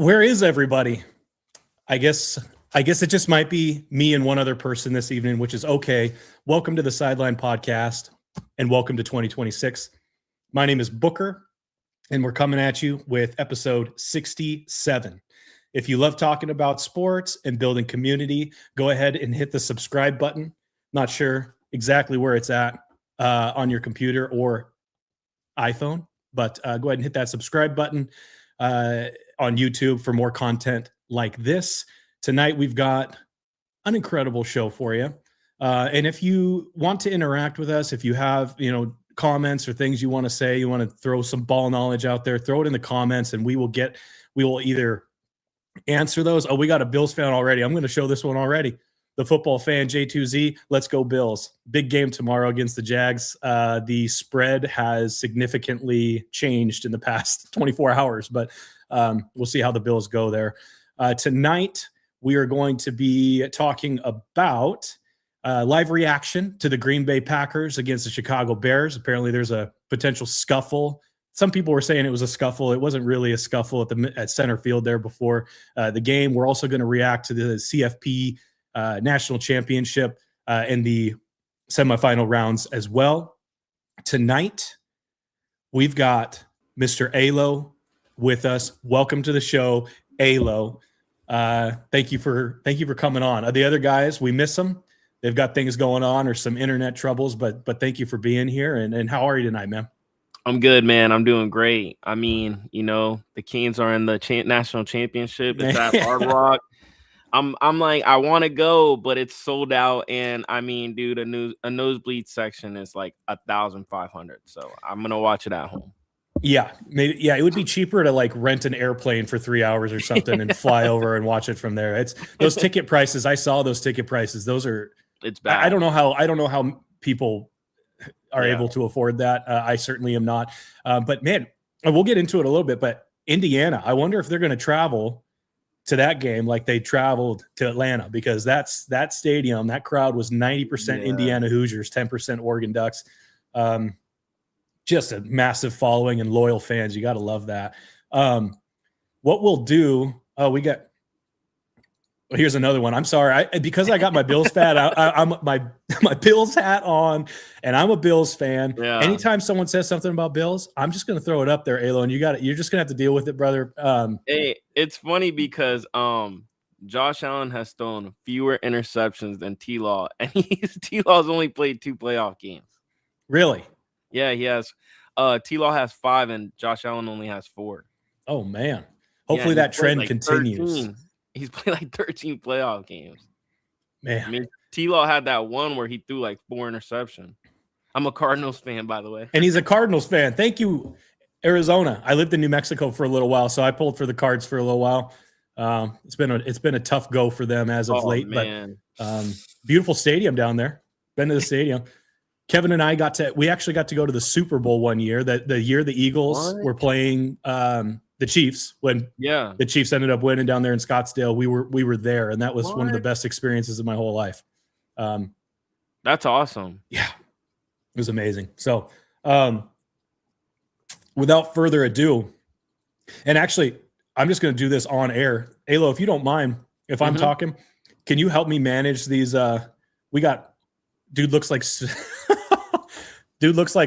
Where is everybody? I guess it just might be me and one other person this evening, which is okay. Welcome to the Sideline Podcast and welcome to 2026. My name is Booker and we're coming at you with episode 67. If you love talking about sports and building community, go ahead and hit the subscribe button. Not sure exactly where it's at on your computer or iPhone, but go ahead and hit that subscribe button on YouTube for more content like this. Tonight, we've got an incredible show for you. And if you want to interact with us, if you have, comments or things you want to say, you want to throw some ball knowledge out there, throw it in the comments and we will either answer those. Oh, we got a Bills fan already. I'm going to show this one already. The football fan, J2Z, let's go Bills. Big game tomorrow against the Jags. The spread has significantly changed in the past 24 hours, but we'll see how the Bills go there. Tonight, we are going to be talking about live reaction to the Green Bay Packers against the Chicago Bears. Apparently, there's a potential scuffle. Some people were saying it was a scuffle. It wasn't really a scuffle at center field there before the game. We're also going to react to the CFP National Championship and the semifinal rounds as well. Tonight, we've got Mr. Alo with us. Welcome to the show, Alo. Thank you for coming on. The other guys, we miss them. They've got things going on or some internet troubles, but thank you for being here. And how are you tonight, man? I'm good, man. I'm doing great. I mean, the Kings are in the national championship. It's at Hard Rock. I'm like, I want to go, but it's sold out. And I mean, dude, a nosebleed section is like 1,500. So I'm gonna watch it at home. Yeah, maybe. Yeah, it would be cheaper to like rent an airplane for 3 hours or something and fly over and watch it from there. It's those ticket prices. I saw those ticket prices. Those are. It's bad. I don't know how people are able to afford that. I certainly am not. But man, we'll get into it a little bit. But Indiana, I wonder if they're going to travel to that game like they traveled to Atlanta, because that stadium, that crowd was 90% Indiana Hoosiers, 10% Oregon Ducks. Just a massive following and loyal fans. You got to love that. What we'll do, here's another one. I'm sorry. Because I got my Bills hat, I'm my Bills hat on, and I'm a Bills fan. Yeah. Anytime someone says something about Bills, I'm just going to throw it up there, Alo, and you're just going to have to deal with it, brother. Hey, it's funny because Josh Allen has thrown fewer interceptions than T-Law, and T-Law's only played 2 playoff games. Really? Yeah, he has. T-Law has 5, and Josh Allen only has 4. Oh man! Hopefully that trend continues. 13. He's played like 13 playoff games. Man, I mean, T-Law had that one where he threw like 4 interceptions. I'm a Cardinals fan, by the way. And he's a Cardinals fan. Thank you, Arizona. I lived in New Mexico for a little while, so I pulled for the Cards for a little while. It's been a tough go for them as of late, man. But beautiful stadium down there. Been to the stadium. Kevin and I actually got to go to the Super Bowl one year. The year the Eagles were playing the Chiefs, when the Chiefs ended up winning down there in Scottsdale. We were there, and that was one of the best experiences of my whole life. That's awesome. Yeah, it was amazing. So, without further ado, and actually, I'm just going to do this on air. Alo, if you don't mind, if I'm talking, can you help me manage these? We got dude looks like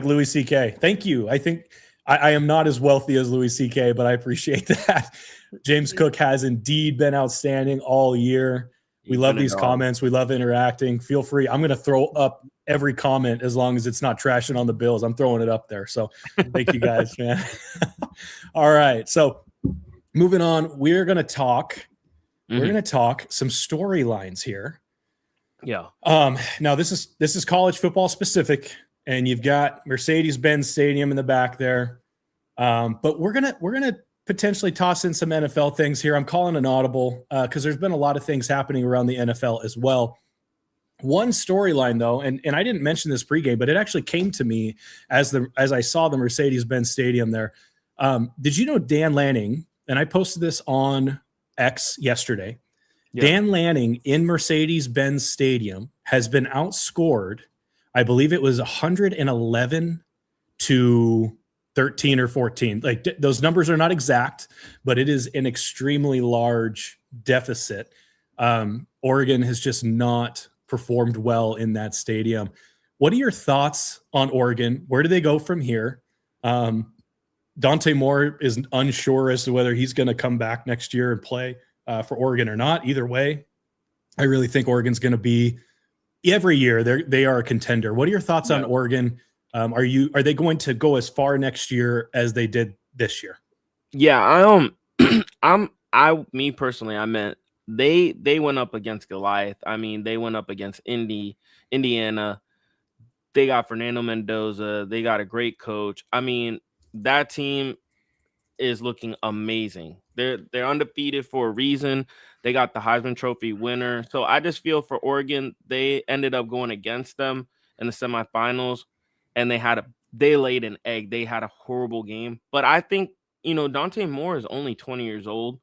Louis C.K. Thank you. I think. I am not as wealthy as Louis C.K., but I appreciate that. James Cook has indeed been outstanding all year. We love these comments. We love interacting. Feel free. I'm going to throw up every comment as long as it's not trashing on the Bills. I'm throwing it up there. So thank you guys, man. All right. So moving on, we're going to talk. We're going to talk some storylines here. Yeah. Now this is college football specific. And you've got Mercedes-Benz Stadium in the back there. But we're gonna potentially toss in some NFL things here. I'm calling an audible because there's been a lot of things happening around the NFL as well. One storyline, though, and I didn't mention this pregame, but it actually came to me as I saw the Mercedes-Benz Stadium there. Did you know Dan Lanning, and I posted this on X yesterday, Dan Lanning in Mercedes-Benz Stadium has been outscored, I believe it was 111 to 13 or 14. Like those numbers are not exact, but it is an extremely large deficit. Oregon has just not performed well in that stadium. What are your thoughts on Oregon? Where do they go from here? Dante Moore is unsure as to whether he's going to come back next year and play for Oregon or not. Either way, I really think Oregon's going to be every year. They are a contender. What are your thoughts on Oregon? Are they going to go as far next year as they did this year? Yeah, me personally, I meant they went up against Goliath. I mean, they went up against Indiana. They got Fernando Mendoza. They got a great coach. I mean, that team is looking amazing. They're undefeated for a reason. They got the Heisman Trophy winner. So I just feel for Oregon, they ended up going against them in the semifinals, and they laid an egg. They had a horrible game. But I think, Dante Moore is only 20 years old.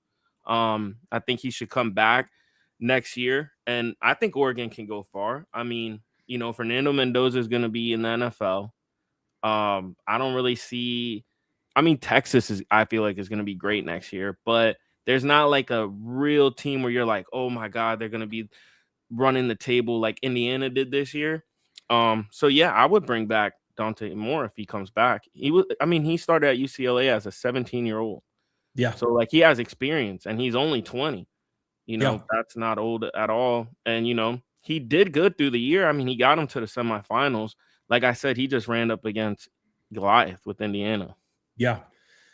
I think he should come back next year, and I think Oregon can go far. I mean, Fernando Mendoza is going to be in the NFL. I don't really see. I mean, Texas I feel like is going to be great next year, but there's not like a real team where you're like, oh my God, they're going to be running the table like Indiana did this year. So yeah, I would bring back Dante Moore if he comes back. He started at UCLA as a 17-year-old. Yeah. So like he has experience and he's only 20. That's not old at all. And he did good through the year. I mean, he got him to the semifinals. Like I said, he just ran up against Goliath with Indiana. Yeah.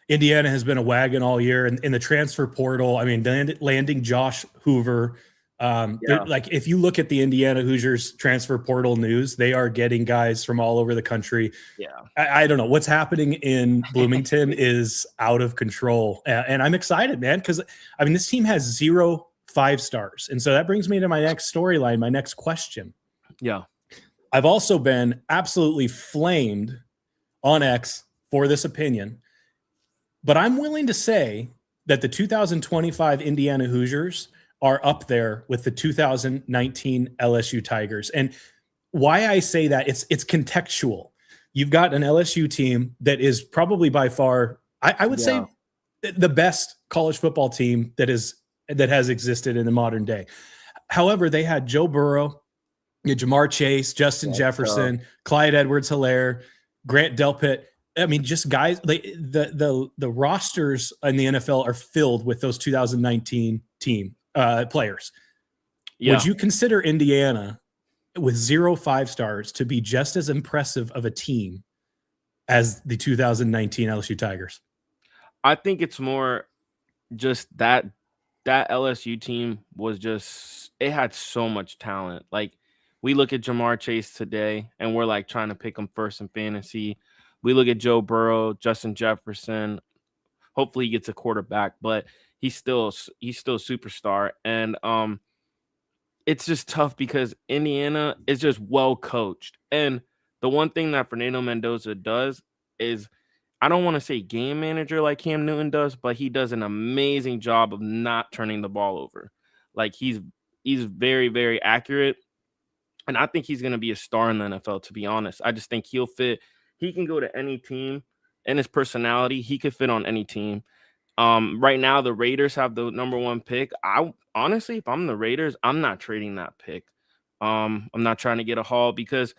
Indiana has been a wagon all year. And in the transfer portal, I mean, landing Josh Hoover. Like if you look at the Indiana Hoosiers transfer portal news, they are getting guys from all over the country. Yeah. I don't know what's happening in Bloomington is out of control. And I'm excited, man, because I mean, this team has 0 5-stars. And so that brings me to my next storyline, my next question. Yeah. I've also been absolutely flamed on X for this opinion, but I'm willing to say that the 2025 Indiana Hoosiers are up there with the 2019 LSU Tigers. And why I say that, it's contextual. You've got an LSU team that is probably by far, I would say, the best college football team that has existed in the modern day. However, they had Joe Burrow, Jamar Chase, Justin Jefferson, Clyde Edwards-Helaire, Grant Delpit. I mean, just guys. The rosters in the NFL are filled with those 2019 team players. Yeah. Would you consider Indiana with 0 5-stars to be just as impressive of a team as the 2019 LSU Tigers? I think it's more just that LSU team was just, it had so much talent. Like we look at Jamar Chase today and we're like trying to pick him first in fantasy. We look at Joe Burrow, Justin Jefferson. Hopefully he gets a quarterback, but he's still a superstar. And it's just tough because Indiana is just well coached. And the one thing that Fernando Mendoza does is, I don't want to say game manager like Cam Newton does, but he does an amazing job of not turning the ball over. Like he's very, very accurate. And I think he's going to be a star in the NFL, to be honest. I just think he'll fit. He can go to any team, and his personality, he could fit on any team. Right now, the Raiders have the number 1 pick. Honestly, if I'm the Raiders, I'm not trading that pick. I'm not trying to get a haul because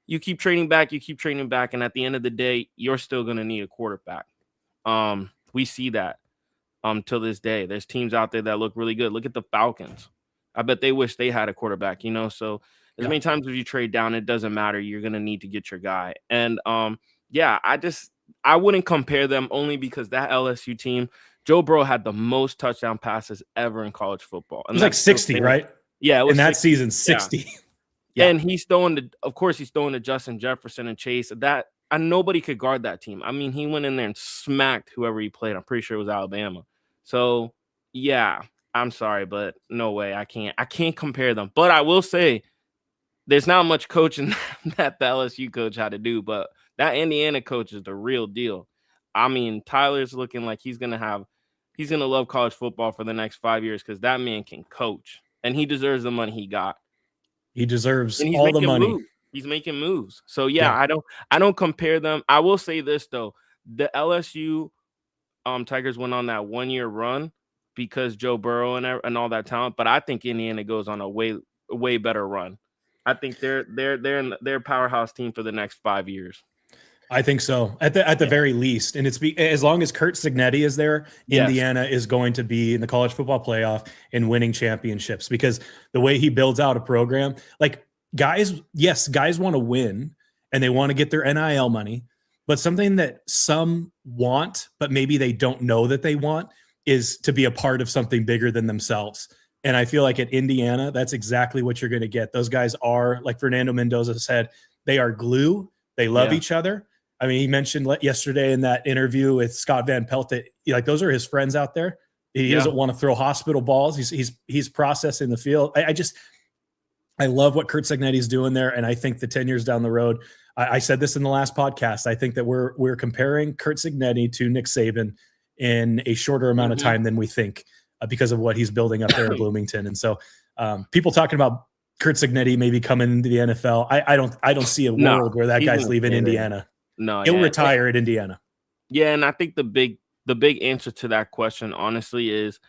you keep trading back, and at the end of the day, you're still going to need a quarterback. We see that till this day. There's teams out there that look really good. Look at the Falcons. I bet they wish they had a quarterback, So as many times as you trade down, it doesn't matter. You're going to need to get your guy. And I wouldn't compare them only because that LSU team, Joe Burrow had the most touchdown passes ever in college football. And it was like 60, right? Yeah. It was in that season, 60. Yeah. Yeah. And he's throwing to Justin Jefferson and Chase. And nobody could guard that team. I mean, he went in there and smacked whoever he played. I'm pretty sure it was Alabama. So yeah, I'm sorry, but no way. I can't compare them. But I will say there's not much coaching that the LSU coach had to do, but that Indiana coach is the real deal. I mean, Tyler's looking like he's going to love college football for the next 5 years because that man can coach and he deserves the money he got. He deserves all the money. He's making moves. So yeah, I don't compare them. I will say this though. The LSU Tigers went on that 1-year run because Joe Burrow and all that talent, but I think Indiana goes on a way better run. I think they're a powerhouse team for the next 5 years. I think so at the very least. And as long as Curt Cignetti is there, Indiana is going to be in the college football playoff and winning championships, because the way he builds out a program, like guys want to win and they want to get their NIL money, but something that some want, but maybe they don't know that they want, is to be a part of something bigger than themselves. And I feel like at Indiana, that's exactly what you're going to get. Those guys are, like Fernando Mendoza said, they are glue. They love each other. I mean, he mentioned yesterday in that interview with Scott Van Pelt that like those are his friends out there. He doesn't want to throw hospital balls. He's processing the field. I love what Curt Cignetti's doing there, and I think the 10 years down the road, I said this in the last podcast, I think that we're comparing Curt Cignetti to Nick Saban in a shorter amount of time than we think, because of what he's building up there in Bloomington. And so people talking about Curt Cignetti maybe coming into the NFL, I don't see a world where that guy's leaving Indiana. No, he'll retire at Indiana. Yeah, and I think the big answer to that question, honestly, is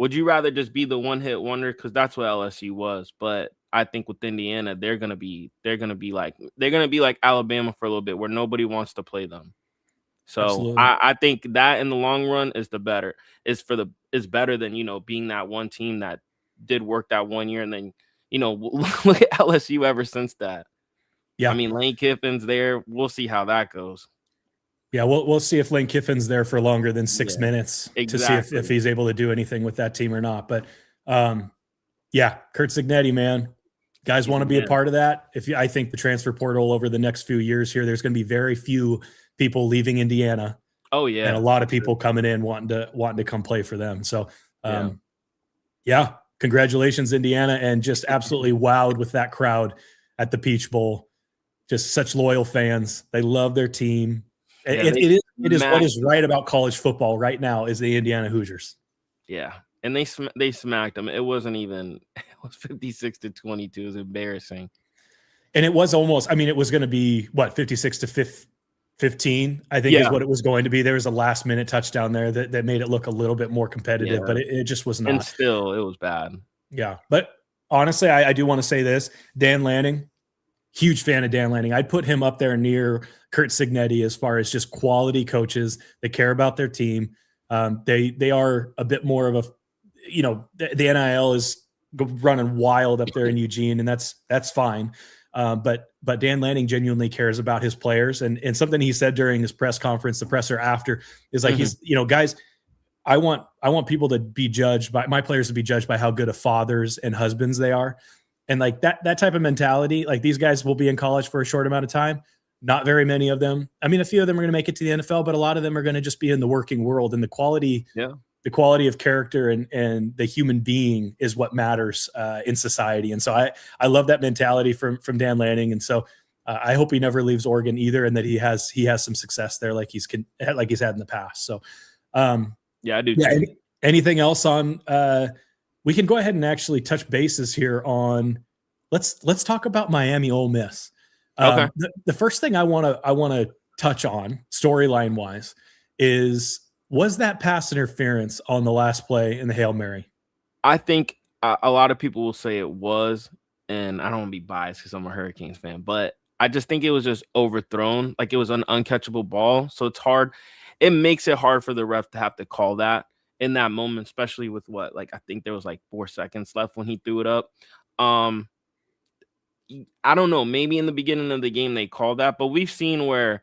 would you rather just be the one-hit wonder? Because that's what LSU was. But I think with Indiana, they're gonna be like Alabama for a little bit, where nobody wants to play them. So I think that in the long run is better than being that one team that did work that 1 year and then look at LSU ever since that. Yeah, I mean, Lane Kiffin's there. We'll see how that goes. Yeah, we'll see if Lane Kiffin's there for longer than 6 minutes to see if he's able to do anything with that team or not. But Curt Cignetti, man, guys want to be a part of that. I think the transfer portal over the next few years here, there's going to be very few people leaving Indiana. Oh yeah, and a lot of people coming in wanting to come play for them. So congratulations, Indiana, and just absolutely wowed with that crowd at the Peach Bowl. Just such loyal fans. They love their team. It is what is right about college football right now is the Indiana Hoosiers. Yeah, and they smacked them. It was 56-22. It was embarrassing. And it was almost, I mean, it was going to be what, 56-15, I think is what it was going to be. There was a last minute touchdown there that made it look a little bit more competitive, but it just was not. And still, it was bad. Yeah. But honestly, I do want to say this. Dan Lanning, huge fan of Dan Lanning. I'd put him up there near Curt Cignetti as far as just quality coaches that care about their team. They are a bit more of a, the NIL is running wild up there in Eugene, and that's fine. But Dan Lanning genuinely cares about his players, and something he said during his press conference, the presser after, is like, he's, guys, I want people to be judged by my players to be judged by how good of fathers and husbands they are. And like that type of mentality, like these guys will be in college for a short amount of time. Not very many of them. I mean, a few of them are going to make it to the NFL, but a lot of them are going to just be in the working world, and the quality of character and the human being is what matters in society. And so I love that mentality from Dan Lanning. And so I hope he never leaves Oregon either, and that he has some success there like he's had in the past. So I do. Yeah. Anything else on? We can go ahead and actually touch bases here on. Let's talk about Miami Ole Miss. Okay. The first thing I want to touch on storyline wise was that pass interference on the last play in the Hail Mary? I think a lot of people will say it was, and I don't want to be biased because I'm a Hurricanes fan, but I just think it was just overthrown. Like it was an uncatchable ball. So it's hard. It makes it hard for the ref to have to call that in that moment, especially with I think there was 4 seconds left when he threw it up. I don't know. Maybe in the beginning of the game they called that, but we've seen where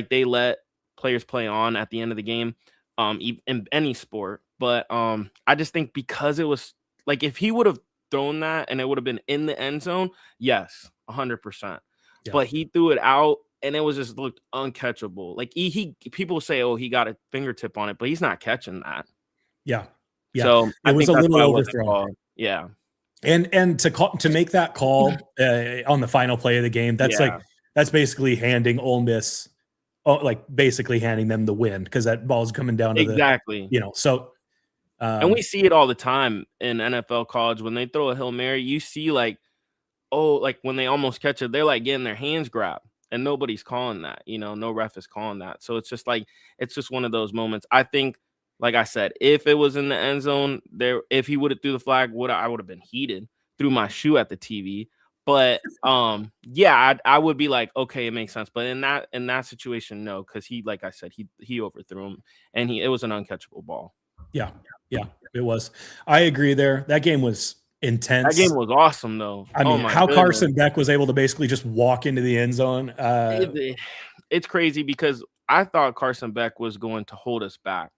they let players play on at the end of the game, in any sport. But I just think because it was if he would have thrown that and it would have been in the end zone, yes, 100%. Yeah. But he threw it out and it was just looked uncatchable. People say, oh, he got a fingertip on it, but he's not catching that. Yeah. So it was a little overthrown. Yeah. And to make that call on the final play of the game, that's basically handing Ole Miss, basically handing them the win, because that ball's coming down to so. And we see it all the time in NFL college when they throw a Hail Mary. You see when they almost catch it, they're getting their hands grabbed. and nobody's calling that. No ref is calling that. So it's just one of those moments. I think, like I said, if it was in the end zone, if he would have threw the flag, I would have been heated, threw my shoe at the TV. But yeah, I would be like, okay, it makes sense. But in that situation, no, because he, like I said, he overthrew him, and it was an uncatchable ball. Yeah, it was. I agree there. That game was intense. That game was awesome, though. I mean, how goodness. Carson Beck was able to basically just walk into the end zone. It's crazy because I thought Carson Beck was going to hold us back.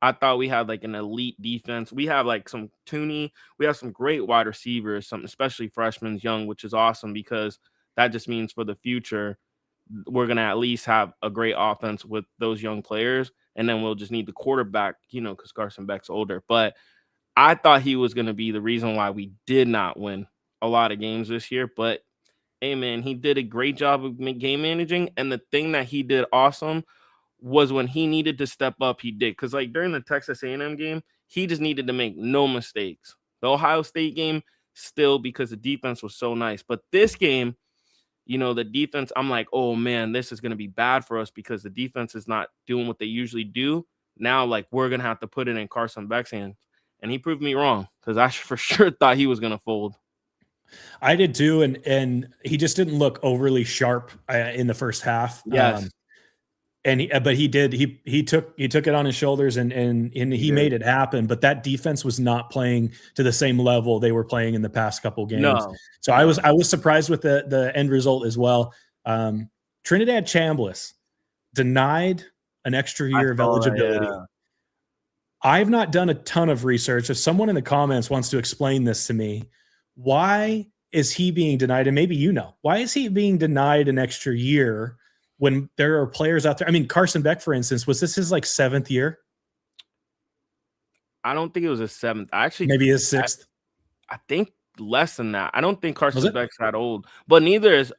I thought we had like an elite defense. We have like some Tooney. We have some great wide receivers, some especially freshmen, young, which is awesome because that just means for the future we're gonna at least have a great offense with those young players, and then we'll just need the quarterback, because Carson Beck's older. But I thought he was gonna be the reason why we did not win a lot of games this year. But hey, man, he did a great job of game managing, and the thing that he did awesome was when he needed to step up, he did. Because like during the Texas A&M game, he just needed to make no mistakes. The Ohio State game, still, because the defense was so nice. But this game, the defense, I'm like, oh man, this is going to be bad for us because the defense is not doing what they usually do. Now, like, we're going to have to put it in Carson Beck's hands. And he proved me wrong because I for sure thought he was going to fold. I did too, and he just didn't look overly sharp in the first half. Yes. But he did. He took it on his shoulders and he made it happen. But that defense was not playing to the same level they were playing in the past couple games. No. So I was surprised with the end result as well. Trinidad Chambliss denied an extra year of eligibility. Yeah. I've not done a ton of research. If someone in the comments wants to explain this to me, why is he being denied? And maybe why is he being denied an extra year? When there are players out there, I mean, Carson Beck, for instance, was this his like 7th year? I don't think it was his 7th. Maybe his 6th. I think less than that. I don't think Carson Beck's that old, but neither is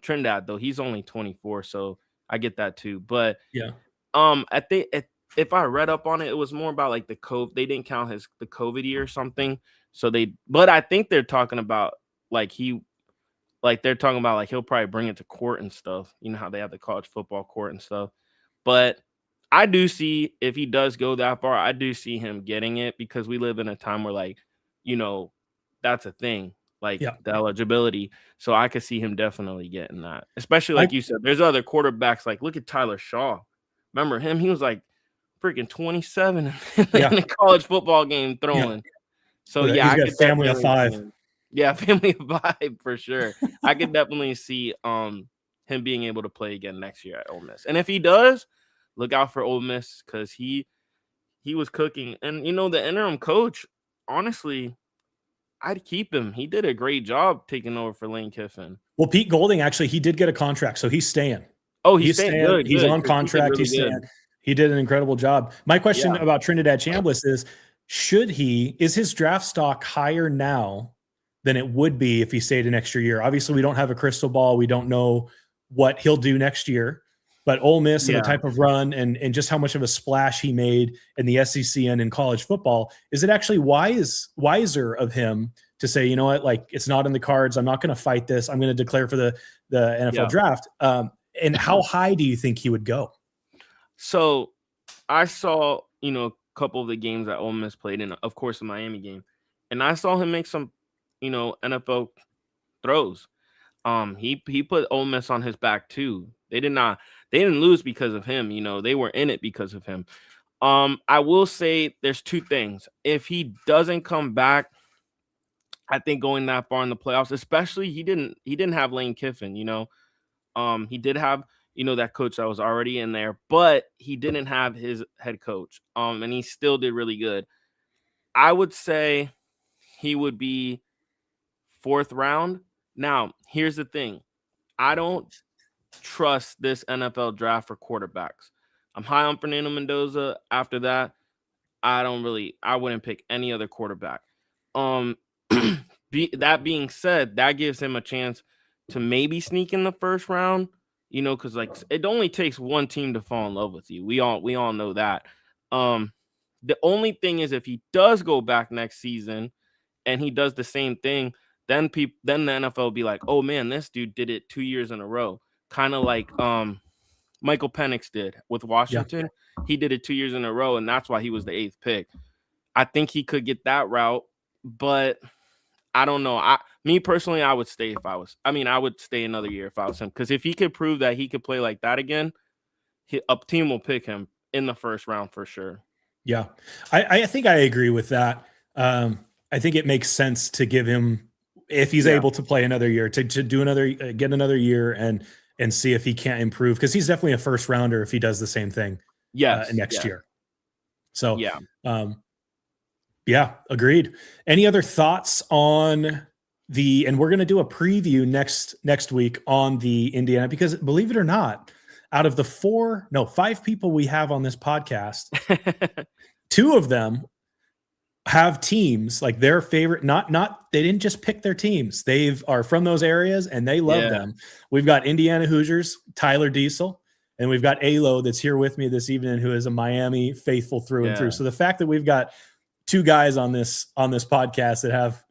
Trinidad though. He's only 24, so I get that too. But yeah, I think if I read up on it, it was more about like the COVID. They didn't count the COVID year or something. But I think they're talking about they're talking about like he'll probably bring it to court and stuff. You know how they have the college football court and stuff. But I do see, if he does go that far, I do see him getting it because we live in a time where that's a thing, the eligibility. So I could see him definitely getting that. Especially like you said, there's other quarterbacks. Like look at Tyler Shaw. Remember him? He was like freaking 27 in the college football game throwing. Yeah. So he's got a family of 5. Yeah, family of 5 for sure. I could definitely see him being able to play again next year at Ole Miss. And if he does, look out for Ole Miss because he was cooking. And the interim coach, honestly, I'd keep him. He did a great job taking over for Lane Kiffin. Well, Pete Golding, actually, he did get a contract, so he's staying. Oh, he's staying. Good, he's on contract. He's staying. He did an incredible job. My question about Trinidad Chambliss is, is his draft stock higher now than it would be if he stayed an extra year? Obviously, we don't have a crystal ball. We don't know what he'll do next year. But Ole Miss and the type of run and just how much of a splash he made in the SEC and in college football, is it actually wiser of him to say, you know what, like it's not in the cards. I'm not going to fight this. I'm going to declare for the NFL draft. And how high do you think he would go? So I saw, a couple of the games that Ole Miss played in, of course, the Miami game. And I saw him make some NFL throws. He put Ole Miss on his back too. They didn't lose because of him. They were in it because of him. I will say there's 2 things. If he doesn't come back, I think going that far in the playoffs, especially he didn't have Lane Kiffin, he did have, that coach that was already in there, but he didn't have his head coach. And he still did really good. I would say he would be 4th round. Now, here's the thing. I don't trust this NFL draft for quarterbacks. I'm high on Fernando Mendoza. After that, I wouldn't pick any other quarterback. That being said, that gives him a chance to maybe sneak in the 1st round, because it only takes one team to fall in love with you. We all know that. The only thing is if he does go back next season and he does the same thing, then the NFL will be like, oh man, this dude did it 2 years in a row. kind of like Michael Penix did with Washington. He did it 2 years in a row, and that's why he was the 8th pick. I think he could get that route, but I don't know. Me personally, I would stay if I was. I mean, I would stay another year if I was him, because if he could prove that he could play like that again, a team will pick him in the first round for sure. Yeah, I think I agree with that. I think it makes sense to give him, if he's able to play another year, to do another, get another year and see if he can't improve, because he's definitely a first rounder if he does the same thing next year. So yeah, agreed. Any other thoughts on and we're going to do a preview next week on the Indiana, because believe it or not, out of the 5 people we have on this podcast, 2 of them have teams like their favorite. They didn't just pick their teams. They are from those areas and they love them. We've got Indiana Hoosiers, Tyler Diesel, and we've got Alo that's here with me this evening, who is a Miami faithful through and through. So the fact that we've got 2 guys on this podcast that have,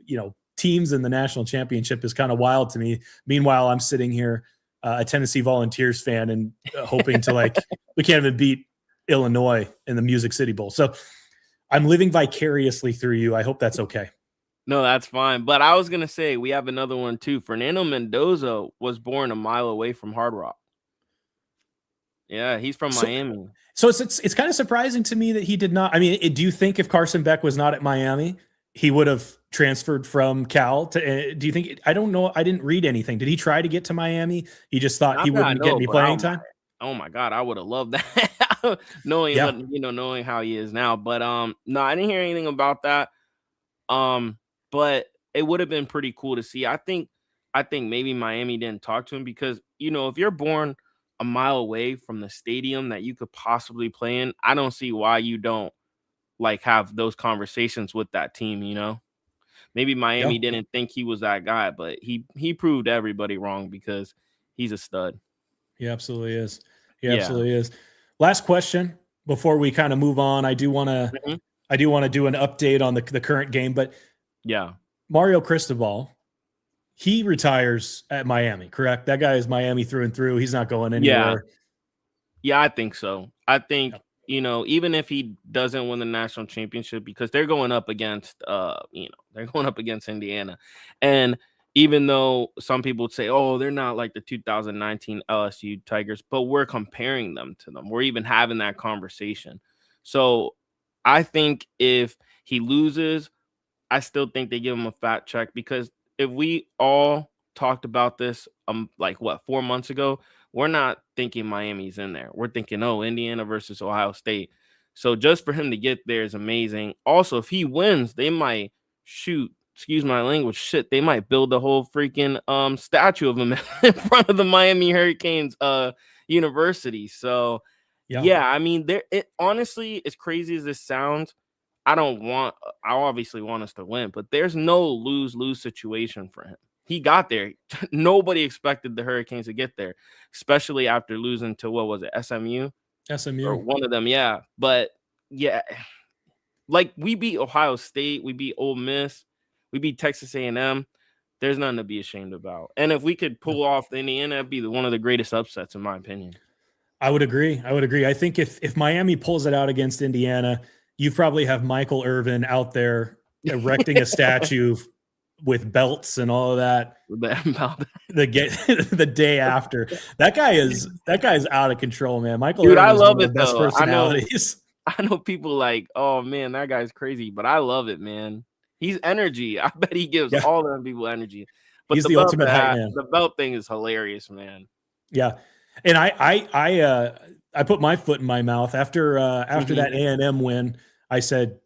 teams in the national championship is kind of wild to me. Meanwhile, I'm sitting here, a Tennessee Volunteers fan, and hoping to we can't even beat Illinois in the Music City Bowl. So I'm living vicariously through you. I hope that's okay. No, that's fine. But I was going to say, we have another one too. Fernando Mendoza was born a mile away from Hard Rock. Yeah, he's from Miami. So it's kind of surprising to me that he did not. I mean, do you think if Carson Beck was not at Miami, he would have transferred from Cal to? Do you think? I don't know. I didn't read anything. Did he try to get to Miami? He just thought he wouldn't get any playing time. Oh my God, I would have loved that. knowing how he is now. But no, I didn't hear anything about that. But it would have been pretty cool to see. I think maybe Miami didn't talk to him because, if you're born a mile away from the stadium that you could possibly play in, I don't see why you don't have those conversations with that team. Maybe Miami didn't think he was that guy, but he proved everybody wrong because he's a stud. He absolutely is. Absolutely is. Last question before we kind of move on. I do want to do an update on the current game, but Mario Cristobal, he retires at Miami, correct? That guy is Miami through and through. He's not going anywhere. Yeah, I think so. I think, even if he doesn't win the national championship, because they're going up against, Indiana. And even though some people would say, oh, they're not like the 2019 LSU Tigers, but we're comparing them to them. We're even having that conversation. So I think if he loses, I still think they give him a fat check, because if we all talked about this 4 months ago, we're not thinking Miami's in there. We're thinking, Indiana versus Ohio State. So just for him to get there is amazing. Also, if he wins, they might excuse my language, they might build a whole freaking statue of him in front of the Miami Hurricanes university. So I mean, honestly, as crazy as this sounds, I obviously want us to win, but there's no lose-lose situation for him. He got there. Nobody expected the Hurricanes to get there, especially after losing to, what was it, SMU? Or one of them, yeah. But, we beat Ohio State. We beat Ole Miss. We beat Texas A&M. There's nothing to be ashamed about. And if we could pull off the Indiana, it'd be one of the greatest upsets, in my opinion. I would agree. I think if Miami pulls it out against Indiana, you probably have Michael Irvin out there erecting a statue with belts and all of that. The day after. That guy is out of control, man. Michael Irvin, I love is one of it the best though. personalities. I know people like, oh man, that guy's crazy, but I love it, man. He's energy. I bet he gives all them people energy. But he's the ultimate hype man. The belt thing is hilarious, man. Yeah, and I put my foot in my mouth after that A&M win. I said,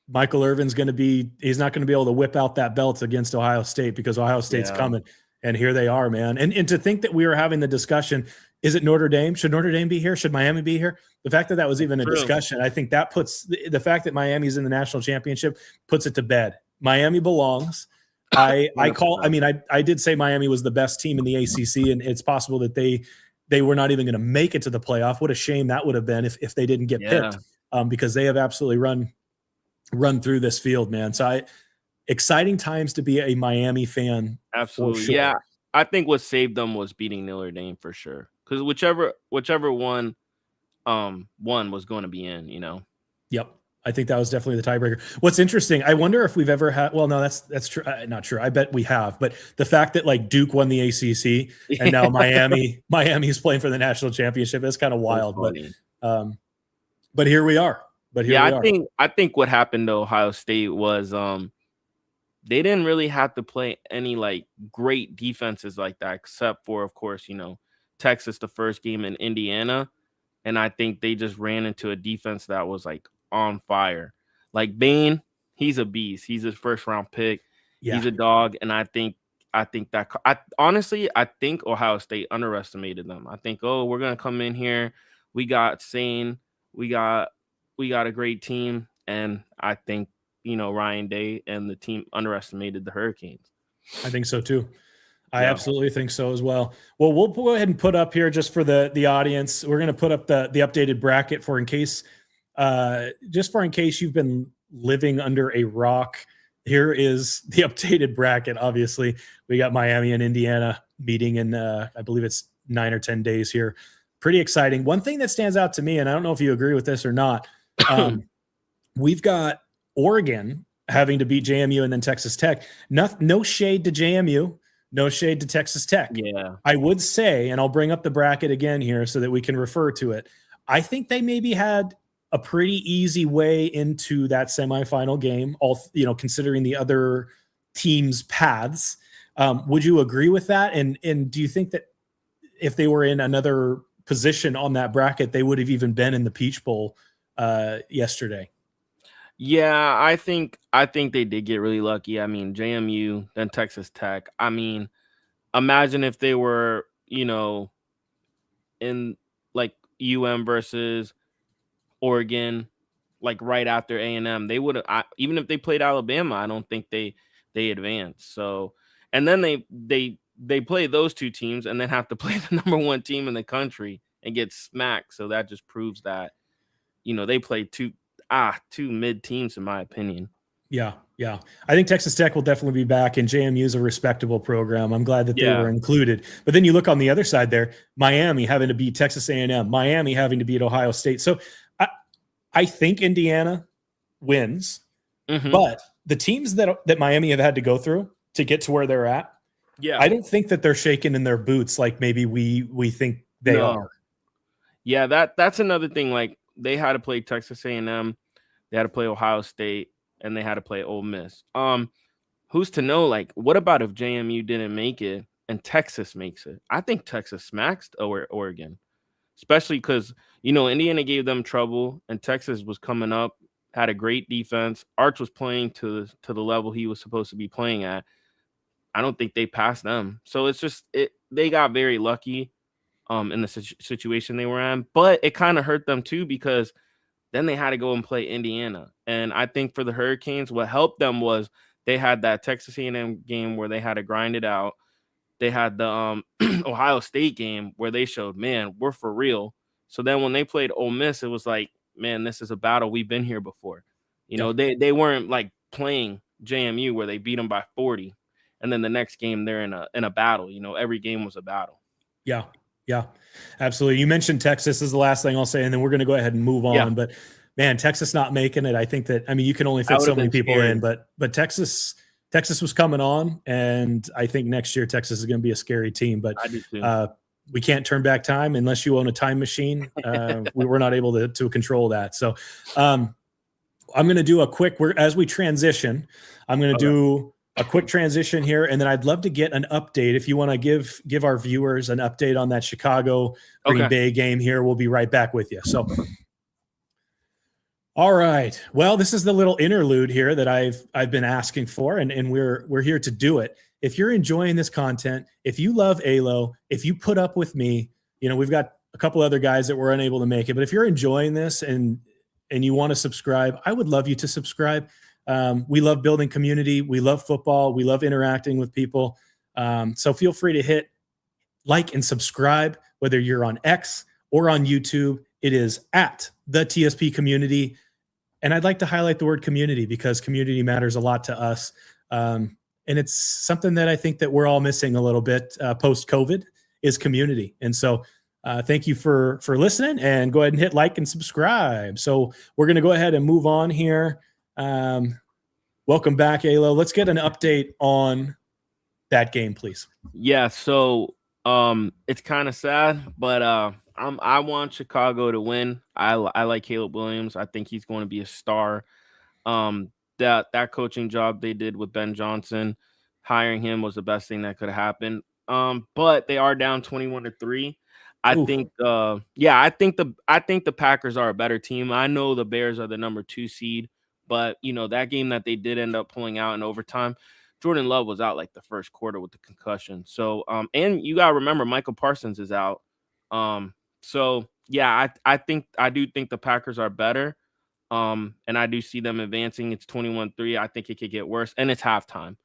Michael Irvin's he's not going to be able to whip out that belt against Ohio State, because Ohio State's coming. And here they are, man. And to think that we were having the discussion, is it Notre Dame? Should Notre Dame be here? Should Miami be here? The fact that was even a discussion, I think that puts the fact that Miami's in the national championship puts it to bed. Miami belongs. I did say Miami was the best team in the ACC, and it's possible that they were not even going to make it to the playoff. What a shame that would have been if they didn't get picked, because they have absolutely run through this field, man. So exciting times to be a Miami fan. Absolutely. For sure. I think what saved them was beating Notre Dame for sure. Because whichever one was going to be in, you know. Yep. I think that was definitely the tiebreaker. What's interesting, I wonder if we've ever had, well, no, that's true. Not true. I bet we have, but the fact that like Duke won the ACC and now Miami's playing for the national championship is kind of wild, but here we are. I think what happened to Ohio State was they didn't really have to play any like great defenses like that, except for, of course, you know, Texas, the first game in Indiana. And I think they just ran into a defense that was like on fire. Like Bain, he's a beast. He's a first round pick. Yeah. He's a dog. And I think honestly, I think Ohio State underestimated them. I think, we're going to come in here. We got Sane. We got a great team. And I think, you know, Ryan Day and the team underestimated the Hurricanes. I think so too. I absolutely think so as well. Well, we'll go ahead and put up here just for the audience. We're going to put up the updated bracket in case you've been living under a rock. Here is the updated bracket. Obviously, we got Miami and Indiana meeting in, I believe it's 9 or 10 days here. Pretty exciting. One thing that stands out to me, and I don't know if you agree with this or not, we've got Oregon having to beat JMU and then Texas Tech. No shade to JMU. No shade to Texas Tech. Yeah. I would say, and I'll bring up the bracket again here so that we can refer to it. I think they maybe had a pretty easy way into that semifinal game, considering the other teams' paths. Would you agree with that? And do you think that if they were in another position on that bracket, they would have even been in the Peach Bowl yesterday? Yeah, I think they did get really lucky. I mean, JMU, then Texas Tech. I mean, imagine if they were, you know, in like UM versus Oregon, like right after A&M. They would have, even if they played Alabama, I don't think they advanced. So, and then they play those two teams and then have to play the number one team in the country and get smacked. So that just proves that, you know, they played two mid teams, in my opinion. Yeah. I think Texas Tech will definitely be back, and JMU is a respectable program. I'm glad that they were included. But then you look on the other side there, Miami having to beat Texas A&M, Miami having to beat Ohio State. So I think Indiana wins, but the teams that Miami have had to go through to get to where they're at, I don't think that they're shaking in their boots like maybe we think they are. Yeah, that's another thing. Like, they had to play Texas A&M, they had to play Ohio State, and they had to play Ole Miss. Who's to know? Like, what about if JMU didn't make it and Texas makes it? I think Texas smacks Oregon, especially because, you know, Indiana gave them trouble and Texas was coming up, had a great defense. Arch was playing to the level he was supposed to be playing at. I don't think they passed them. So it's just they got very lucky in the situation they were in, but it kind of hurt them too, because then they had to go and play Indiana. And I think for the Hurricanes, what helped them was they had that Texas A&M game where they had to grind it out. They had the Ohio State game where they showed, man, we're for real. So then when they played Ole Miss, it was like, man, this is a battle. We've been here before. You know, they weren't like playing JMU where they beat them by 40. And then the next game they're in a battle. You know, every game was a battle. Yeah, absolutely. You mentioned Texas is the last thing I'll say, and then we're going to go ahead and move on. Yeah. But man, Texas not making it. I think that, I mean, you can only fit so many people in, but Texas was coming on, and I think next year Texas is going to be a scary team. But I do too. We can't turn back time unless you own a time machine. We were not able to control that. So I'm going to do as we transition, I'm going to do a quick transition here, and then I'd love to get an update. If you want to give our viewers an update on that Chicago Green Bay game here, we'll be right back with you. So, all right. Well, this is the little interlude here that I've been asking for, and we're here to do it. If you're enjoying this content, if you love ALO, if you put up with me, you know, we've got a couple other guys that were unable to make it, but if you're enjoying this and you want to subscribe, I would love you to subscribe. We love building community. We love football. We love interacting with people. So feel free to hit like and subscribe, whether you're on X or on YouTube. It is at TheTSPCommunity. And I'd like to highlight the word community because community matters a lot to us. And and it's something that I think that we're all missing a little bit post-COVID is community. And so thank you for listening, and go ahead and hit like and subscribe. So we're going to go ahead and move on here. Welcome back, Alo. Let's get an update on that game, please. Yeah, so it's kind of sad, but I want Chicago to win. I like Caleb Williams. I think he's going to be a star. That coaching job they did with Ben Johnson, hiring him was the best thing that could have happened. But they are down 21-3. I think the Packers are a better team. I know the Bears are the number 2 seed, but that game that they did end up pulling out in overtime, Jordan Love was out like the first quarter with the concussion. So and you gotta remember Michael Parsons is out. So yeah, I do think the Packers are better. And I do see them advancing. It's 21-3. I think it could get worse, and it's halftime.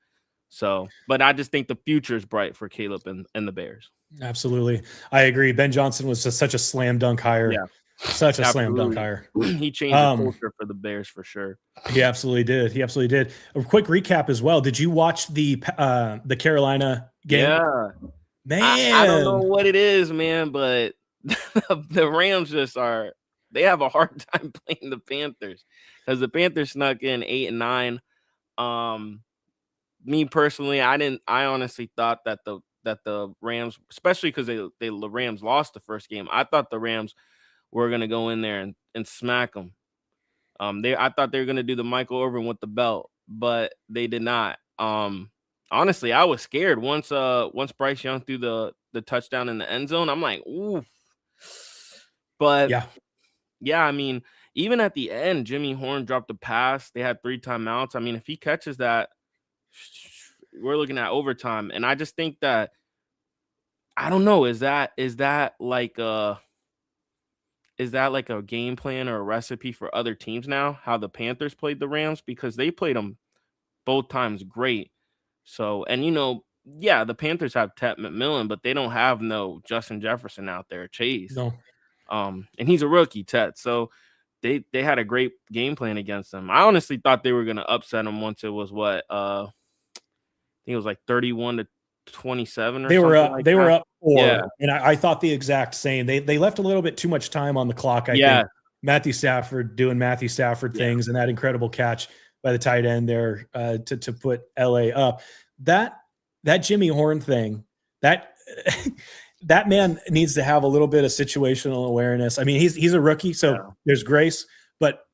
So, but I just think the future is bright for Caleb and the Bears. Absolutely. I agree. Ben Johnson was just such a slam dunk hire. Yeah. Such a slam dunk hire. He changed the culture for the Bears for sure. He absolutely did. A quick recap as well. Did you watch the Carolina game? Yeah. Man. I don't know what it is, man, but the Rams they have a hard time playing the Panthers, because the Panthers snuck in 8 and 9. Me personally, I honestly thought that the Rams, especially because the Rams lost the first game, I thought the Rams were gonna go in there and smack them. I thought they were gonna do the Michael Irvin with the belt, but they did not. Honestly, I was scared once Bryce Young threw the touchdown in the end zone. I'm like, ooh. But yeah, I mean, even at the end, Jimmy Horn dropped a pass. They had 3 timeouts. I mean, if he catches that, we're looking at overtime. And I just think that, I don't know, is that like a game plan or a recipe for other teams now, how the Panthers played the Rams? Because they played them both times great. So, and the Panthers have Ted McMillan, but they don't have no Justin Jefferson out there, Chase. No. And he's a rookie, Ted. So they had a great game plan against them. I honestly thought they were going to upset them once it was I think it was like 31-27 or they were up. Like they that. Were up 4, yeah. And I thought the exact same. They left a little bit too much time on the clock. I think Matthew Stafford doing Matthew Stafford things, and that incredible catch by the tight end there to put LA up. That Jimmy Horn thing, that man needs to have a little bit of situational awareness. I mean, he's a rookie, so there's grace, but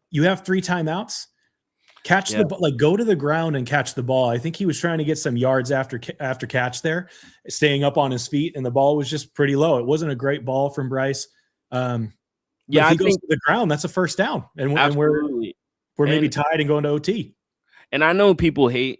you have 3 timeouts. Catch the ball, go to the ground and catch the ball. I think he was trying to get some yards after catch there, staying up on his feet, and the ball was just pretty low. It wasn't a great ball from Bryce. If he goes to the ground, that's a first down, and we're maybe tied and going to OT. And I know people hate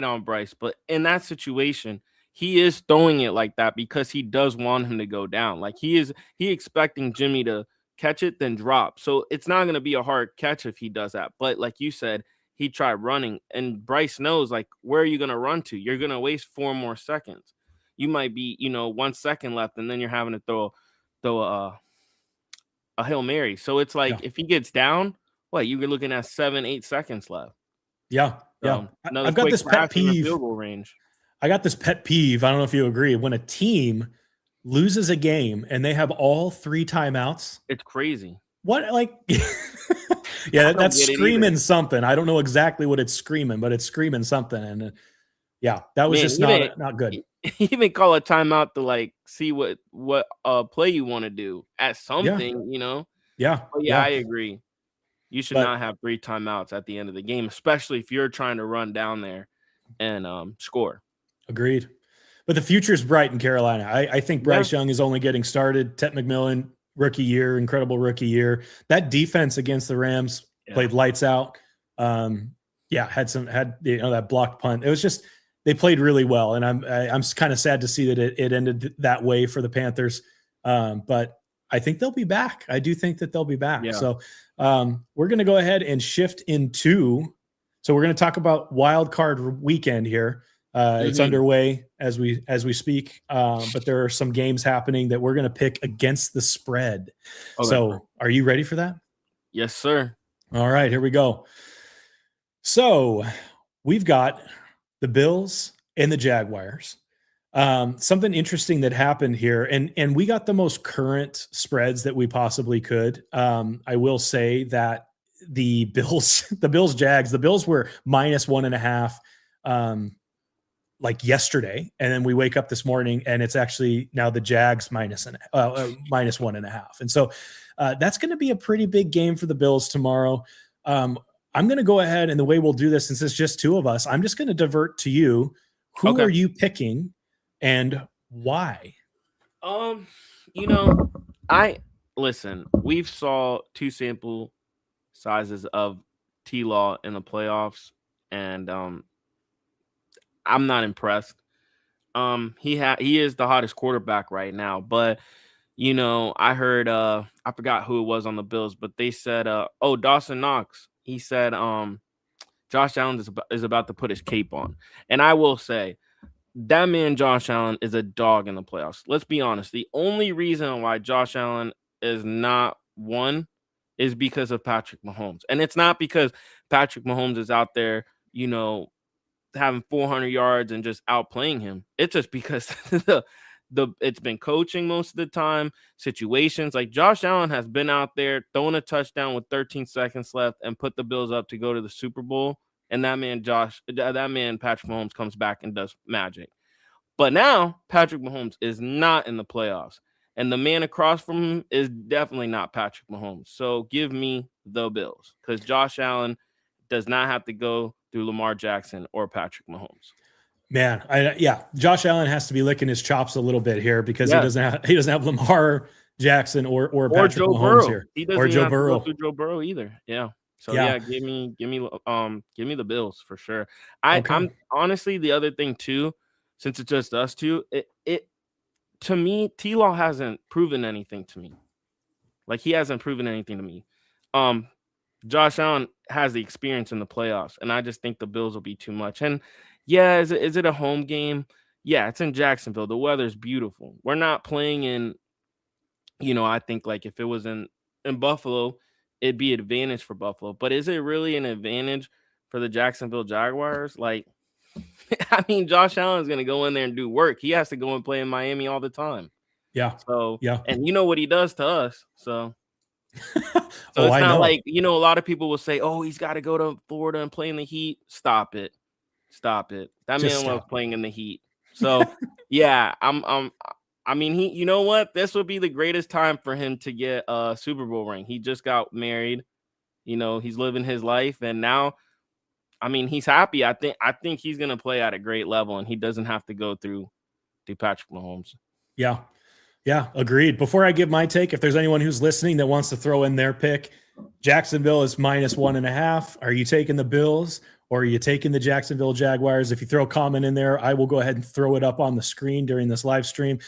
on Bryce, but in that situation, he is throwing it like that because he does want him to go down. Like he expecting Jimmy to catch it, then drop. So it's not going to be a hard catch if he does that. But like you said, he tried running, and Bryce knows, like, where are you going to run to? You're going to waste 4 more seconds. You might be, 1 second left, and then you're having to throw a Hail Mary. So it's like, if he gets down, you're looking at 7-8 seconds left. Yeah. I've got this pet peeve. Field goal range. I got this pet peeve. I don't know if you agree. When a team loses a game and they have all 3 timeouts, it's crazy. What, that's screaming something. I don't know exactly what it's screaming, but it's screaming something. And that was just not good. Even call a timeout to see what play you want to do at something, Yeah. I agree. You should not have 3 timeouts at the end of the game, especially if you're trying to run down there and score. Agreed. But the future is bright in Carolina. I think Bryce Young is only getting started. Ted McMillan, rookie year, incredible rookie year. That defense against the Rams played lights out. Had that blocked punt. It was just, they played really well, and I'm kind of sad to see that it ended that way for the Panthers. But I think they'll be back. I do think that they'll be back. Yeah. So we're going to go ahead and shift into. So we're going to talk about Wild Card weekend here. It's underway as we speak, but there are some games happening that we're going to pick against the spread. Okay. So are you ready for that? Yes, sir. All right, here we go. So we've got the Bills and the Jaguars. Something interesting that happened here, and we got the most current spreads that we possibly could. I will say that the Bills were -1.5 like yesterday, and then we wake up this morning and it's actually now the Jags -1.5, and so that's going to be a pretty big game for the Bills tomorrow. I'm going to go ahead, and the way we'll do this, since it's just two of us, I'm just going to divert to you. Who are you picking? And why? We've saw two sample sizes of T-Law in the playoffs, and I'm not impressed. He is the hottest quarterback right now, but I heard I forgot who it was on the Bills, but they said Dawson Knox. He said Josh Allen is about to put his cape on. And I will say, that man, Josh Allen, is a dog in the playoffs. Let's be honest. The only reason why Josh Allen is not one is because of Patrick Mahomes. And it's not because Patrick Mahomes is out there, having 400 yards and just outplaying him. It's just because it's been coaching most of the time, situations. Like Josh Allen has been out there throwing a touchdown with 13 seconds left and put the Bills up to go to the Super Bowl. And that man, Patrick Mahomes, comes back and does magic. But now Patrick Mahomes is not in the playoffs, and the man across from him is definitely not Patrick Mahomes. So give me the Bills, because Josh Allen does not have to go through Lamar Jackson or Patrick Mahomes. Man, Josh Allen has to be licking his chops a little bit here, because he doesn't have Lamar Jackson or Patrick Joe Mahomes Burrow. here, He doesn't or Joe have Burrow. to go through Joe Burrow either. Yeah. So give me the Bills for sure. I'm honestly, the other thing too, since it's just us two, it to me, T-Law hasn't proven anything to me. Like, he hasn't proven anything to me. Josh Allen has the experience in the playoffs, and I just think the Bills will be too much. And yeah, is it a home game? Yeah, it's in Jacksonville. The weather's beautiful. We're not playing in, I think, like, if it was in Buffalo, it'd be an advantage for Buffalo. But is it really an advantage for the Jacksonville Jaguars? Like, I mean, Josh Allen is going to go in there and do work. He has to go and play in Miami all the time. Yeah. So, yeah. And you know what he does to us. So it's I not know. like, a lot of people will say, oh, he's got to go to Florida and play in the heat. Stop it. That man loves playing in the heat. So, yeah, I mean, you know what? This would be the greatest time for him to get a Super Bowl ring. He just got married. He's living his life, and now, I mean, he's happy. I think he's going to play at a great level, and he doesn't have to go through Patrick Mahomes. Yeah. Yeah, agreed. Before I give my take, if there's anyone who's listening that wants to throw in their pick, Jacksonville is -1.5. Are you taking the Bills, or are you taking the Jacksonville Jaguars? If you throw a comment in there, I will go ahead and throw it up on the screen during this live stream.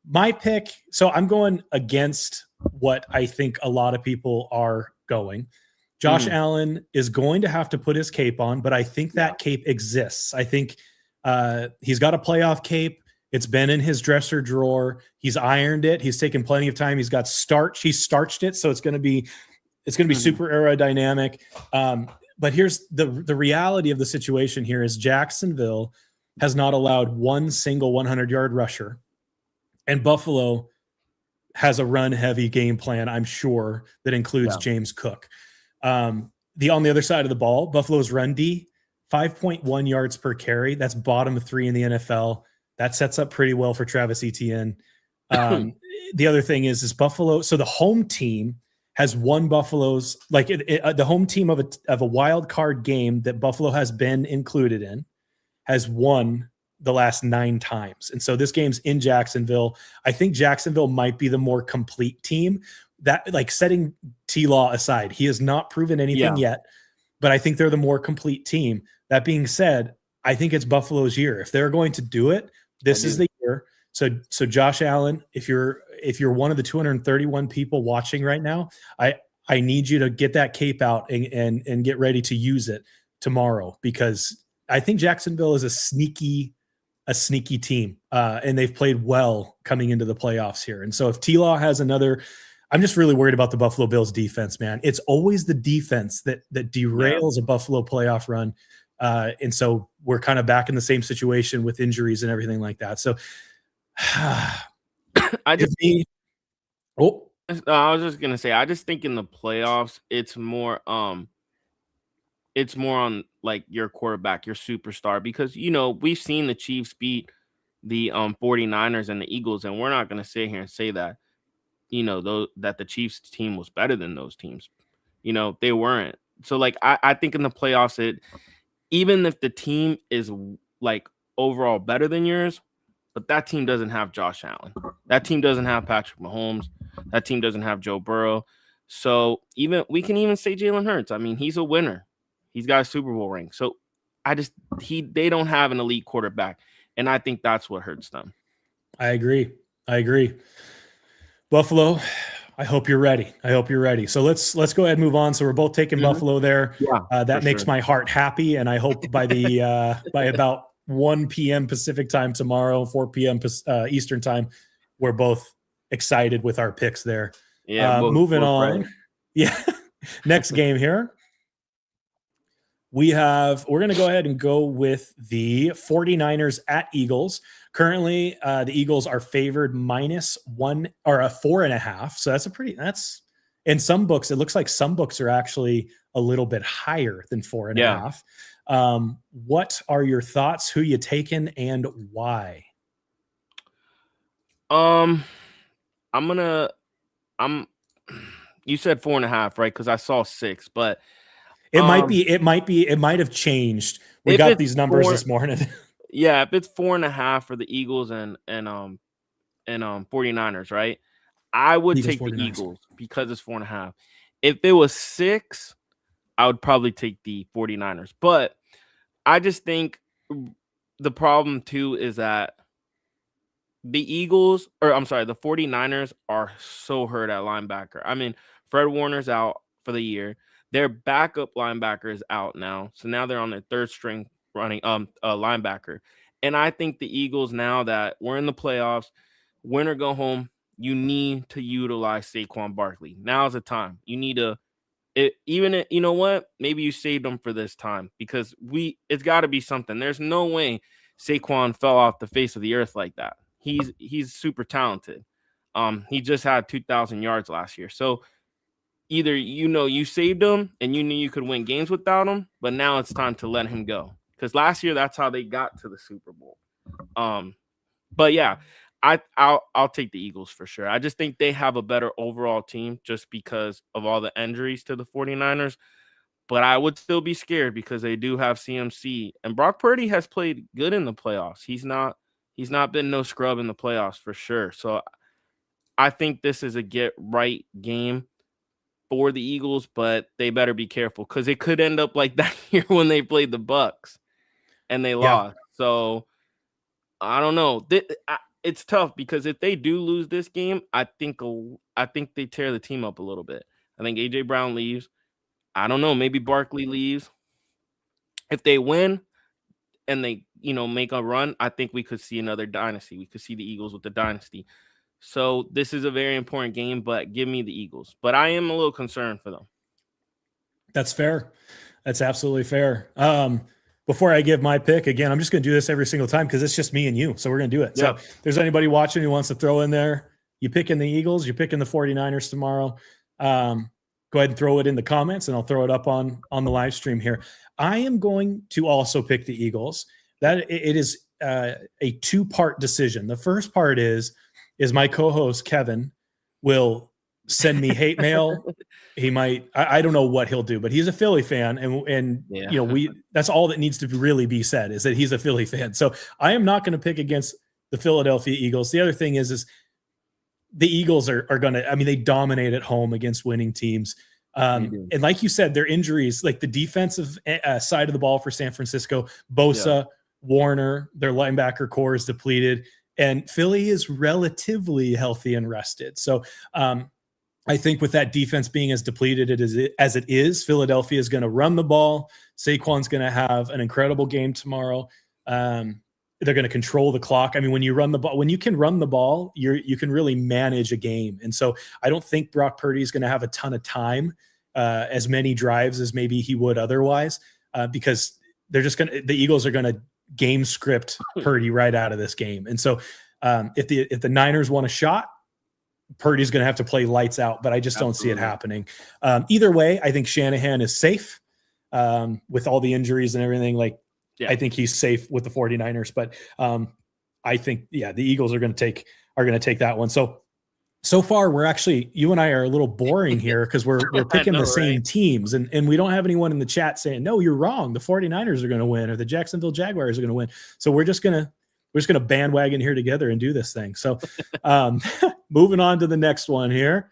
My pick, so I'm going against what I think a lot of people are going. Josh Allen is going to have to put his cape on, but I think that cape exists. I think he's got a playoff cape. It's been in his dresser drawer. He's ironed it. He's taken plenty of time. He's got starch. He starched it, so it's going to be super aerodynamic. But here's the reality of the situation here is Jacksonville has not allowed one single 100-yard rusher, and Buffalo has a run-heavy game plan, I'm sure, that includes James Cook. On the other side of the ball, Buffalo's run D, 5.1 yards per carry. That's bottom 3 in the NFL. That sets up pretty well for Travis Etienne. The other thing is Buffalo. So the home team has won Buffalo's, like the home team of a wild card game that Buffalo has been included in has won the last 9 times. And so this game's in Jacksonville. I think Jacksonville might be the more complete team. That, like, setting T-Law aside, he has not proven anything yet, but I think they're the more complete team. That being said, I think it's Buffalo's year. If they're going to do it, this is the year. So Josh Allen, if you're one of the 231 people watching right now, I need you to get that cape out and get ready to use it tomorrow, because I think Jacksonville is a sneaky team, and they've played well coming into the playoffs here. And so if T-Law has another, I'm just really worried about the Buffalo Bills defense, man. It's always the defense that derails a Buffalo playoff run. And so we're kind of back in the same situation with injuries and everything like that. So I was just gonna say, I just think in the playoffs, it's more on like your quarterback, your superstar, because we've seen the Chiefs beat the 49ers and the Eagles, and we're not gonna sit here and say that that the Chiefs team was better than those teams. They weren't. So like I think in the playoffs, even if the team is like overall better than yours, but that team doesn't have Josh Allen. That team doesn't have Patrick Mahomes. That team doesn't have Joe Burrow. So we can even say Jalen Hurts. I mean, he's a winner. He's got a Super Bowl ring. So they don't have an elite quarterback, and I think that's what hurts them. I agree. Buffalo, I hope you're ready. So let's go ahead and move on. So we're both taking Buffalo there. Yeah, that makes my heart happy, and I hope by by about 1 p.m. Pacific time tomorrow, 4 p.m. Eastern time, we're both excited with our picks there. Yeah, moving on. Right. Yeah, next game here. We're going to go ahead and go with the 49ers at Eagles. Currently, the Eagles are favored -1 or a 4.5. So that's in some books. It looks like some books are actually a little bit higher than 4.5. What are your thoughts? Who you taking and why? You said 4.5, right? Because I saw 6, but it might have changed. We got these numbers this morning. Yeah, if it's 4.5 for the Eagles and 49ers, right? I would take the Eagles because it's 4.5. If it was 6, I would probably take the 49ers. But I just think the problem too is that the 49ers are so hurt at linebacker. I mean, Fred Warner's out for the year. Their backup linebacker is out now. So now they're on their third string running linebacker. And I think the Eagles, now that we're in the playoffs, win or go home, you need to utilize Saquon Barkley. Now's the time. You need to you know what? Maybe you saved them for this time, because it's got to be something. There's no way Saquon fell off the face of the earth like that. He's super talented. He just had 2,000 yards last year. So either you saved him and you knew you could win games without him, but now it's time to let him go, because last year that's how they got to the Super Bowl. But yeah, I'll take the Eagles for sure. I just think they have a better overall team just because of all the injuries to the 49ers. But I would still be scared because they do have CMC, and Brock Purdy has played good in the playoffs. He's not been no scrub in the playoffs for sure. So I think this is a get right game for the Eagles, but they better be careful because it could end up like that year when they played the Bucks and they lost. So I don't know. It's tough because if they do lose this game, I think they tear the team up a little bit. I think AJ Brown leaves. I don't know. Maybe Barkley leaves. If they win and they make a run, I think we could see another dynasty. We could see the Eagles with the dynasty. So this is a very important game, but give me the Eagles. But I am a little concerned for them. That's fair. That's absolutely fair. Before I give my pick, again, I'm just going to do this every single time because it's just me and you. So we're going to do it. Yeah. So if there's anybody watching who wants to throw in there, you picking the Eagles, you're picking the 49ers tomorrow. Go ahead and throw it in the comments and I'll throw it up on the live stream here. I am going to also pick the Eagles. That it is a 2-part decision. The first part is my co-host Kevin will send me hate mail. He might, I don't know what he'll do, but he's a Philly fan. And that's all that needs to really be said, is that he's a Philly fan. So I am not going to pick against the Philadelphia Eagles. The other thing is the Eagles are going to, they dominate at home against winning teams. And like you said, their injuries, like the defensive side of the ball for San Francisco, Bosa, Warner, their linebacker core is depleted, and Philly is relatively healthy and rested. So I think with that defense being as depleted as it is, Philadelphia is going to run the ball. Saquon's going to have an incredible game tomorrow. They're going to control the clock. When you run the ball, when you can run the ball, you can really manage a game. And so I don't think Brock Purdy is going to have a ton of time, as many drives as maybe he would otherwise, because the Eagles are gonna game script Purdy right out of this game. And so if the Niners want a shot, Purdy's going to have to play lights out, but I just don't see it happening. Either way, I think Shanahan is safe with all the injuries and everything. Like, I think he's safe with the 49ers, but I think, the Eagles are going to take that one. So far, we're actually, you and I are a little boring here because we're picking the same teams, and we don't have anyone in the chat saying, no, you're wrong, the 49ers are going to win or the Jacksonville Jaguars are going to win. So we're just going to bandwagon here together and do this thing. So moving on to the next one here.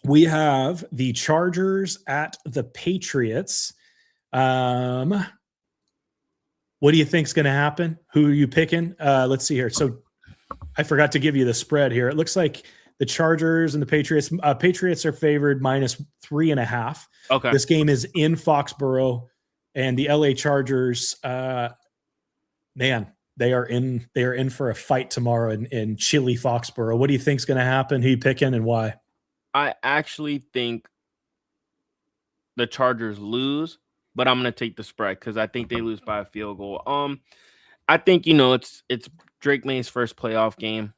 We have the Chargers at the Patriots. What do you think is going to happen? Who are you picking? Let's see here. So I forgot to give you the spread here. It looks like the Chargers and the Patriots. Patriots are favored -3.5. Okay. This game is in Foxborough, and the LA Chargers, man, they are in for a fight tomorrow in chilly Foxborough. What do you think is going to happen? Who are you picking and why? I actually think the Chargers lose, but I'm going to take the spread because I think they lose by a field goal. I think, it's Drake May's first playoff game.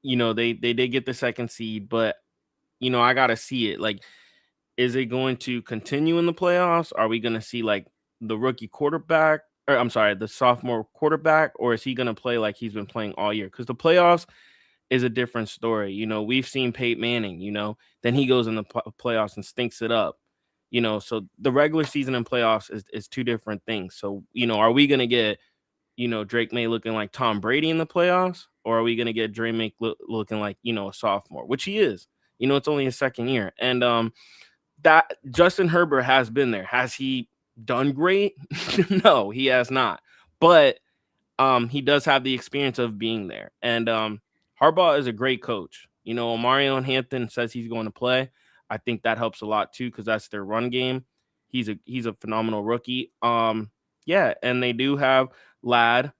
They did get the second seed, but I got to see it. Like, is it going to continue in the playoffs? Are we going to see like the rookie quarterback, or I'm sorry, the sophomore quarterback, or is he going to play like he's been playing all year? Because the playoffs is a different story. We've seen Peyton Manning, then he goes in the playoffs and stinks it up. So the regular season and playoffs is two different things. So, are we going to get, Drake May looking like Tom Brady in the playoffs, or are we going to get Drake May looking like, a sophomore, which he is, it's only his second year. And that Justin Herbert has been there. Has he done great? No, he has not. But he does have the experience of being there. And Harbaugh is a great coach. Mario Hampton says he's going to play. I think that helps a lot too, because that's their run game. He's a phenomenal rookie. And they do have Ladd,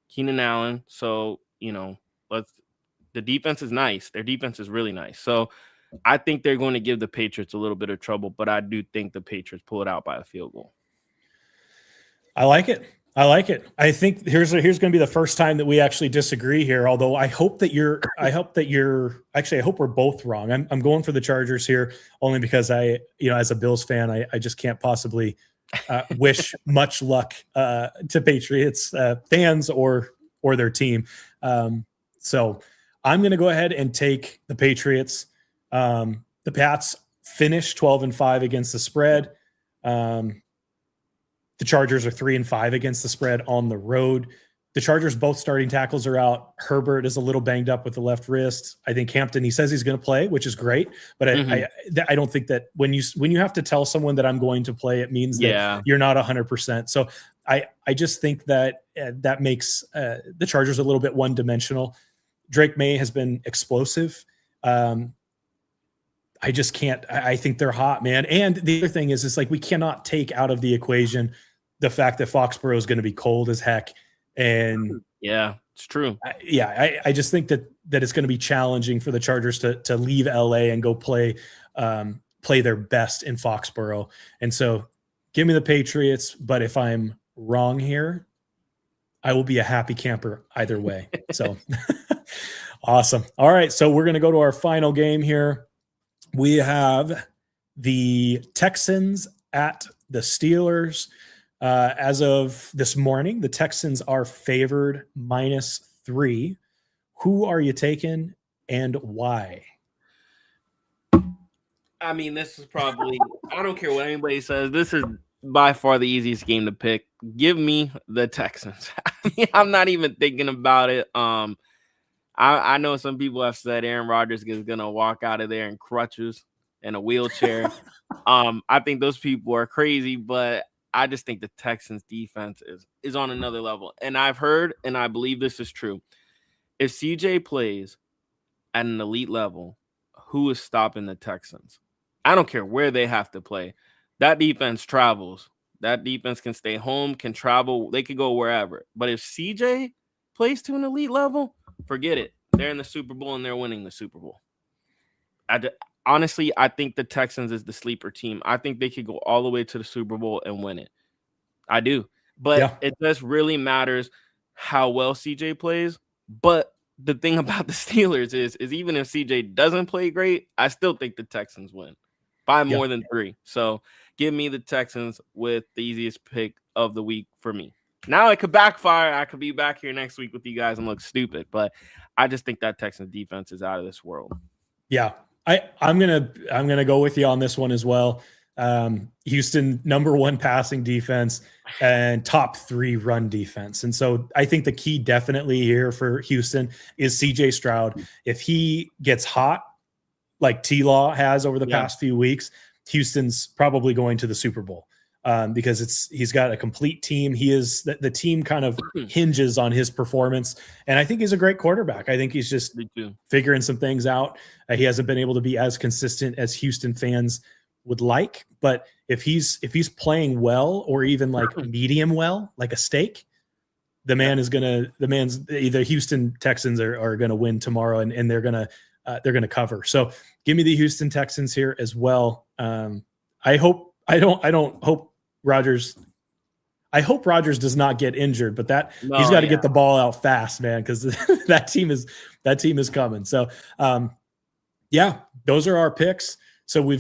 Keenan Allen. So, the defense is nice. Their defense is really nice. So I think they're going to give the Patriots a little bit of trouble, but I do think the Patriots pull it out by a field goal. I like it. I think here's going to be the first time that we actually disagree here. Although I hope we're both wrong. I'm going for the Chargers here only because as a Bills fan, I just can't possibly wish much luck to Patriots fans or their team. So I'm going to go ahead and take the Patriots. The Pats finished 12-5 against the spread. The Chargers are 3-5 against the spread on the road. The Chargers, both starting tackles are out. Herbert is a little banged up with the left wrist. I think Hampton, he says he's going to play, which is great. But I don't think that when you have to tell someone that I'm going to play, it means that you're not 100%. So I just think that that makes the Chargers a little bit one-dimensional. Drake May has been explosive. I just can't. I think they're hot, man. And the other thing is like we cannot take out of the equation the fact that Foxborough is going to be cold as heck. And yeah, it's true. I just think that it's going to be challenging for the Chargers to leave LA and go play their best in Foxborough. And so give me the Patriots. But if I'm wrong here, I will be a happy camper either way. So awesome. All right. So we're going to go to our final game here. We have the Texans at the Steelers. As of this morning, the Texans are favored -3. Who are you taking and why? I mean, this is probably, I don't care what anybody says, this is by far the easiest game to pick. Give me the Texans. I'm not even thinking about it. I know some people have said Aaron Rodgers is going to walk out of there in crutches and a wheelchair. I think those people are crazy, but I just think the Texans defense is on another level. And I've heard, and I believe this is true, if CJ plays at an elite level, who is stopping the Texans? I don't care where they have to play. That defense travels. That defense can stay home, can travel. They could go wherever. But if CJ plays to an elite level, forget it. They're in the Super Bowl and they're winning the Super Bowl. honestly, I think the Texans is the sleeper team. I think they could go all the way to the Super Bowl and win it. I do. But it just really matters how well CJ plays. But the thing about the Steelers is even if CJ doesn't play great, I still think the Texans win by more than 3. So give me the Texans with the easiest pick of the week for me. Now it could backfire. I could be back here next week with you guys and look stupid, but I just think that Texans defense is out of this world. Yeah, I'm gonna go with you on this one as well. Houston, number 1 passing defense and top 3 run defense. And so I think the key definitely here for Houston is CJ Stroud. If he gets hot, like T-Law has over the past few weeks, Houston's probably going to the Super Bowl because he's got a complete team. He is the team kind of hinges on his performance. And I think he's a great quarterback. I think he's just figuring some things out. He hasn't been able to be as consistent as Houston fans would like, but if he's playing well or even like medium well, like a steak, the man's either Houston Texans are going to win tomorrow and they're going to cover. So give me the Houston Texans here as well. I hope Rodgers does not get injured, but he's got to get the ball out fast, man, because that team is coming. So those are our picks. So we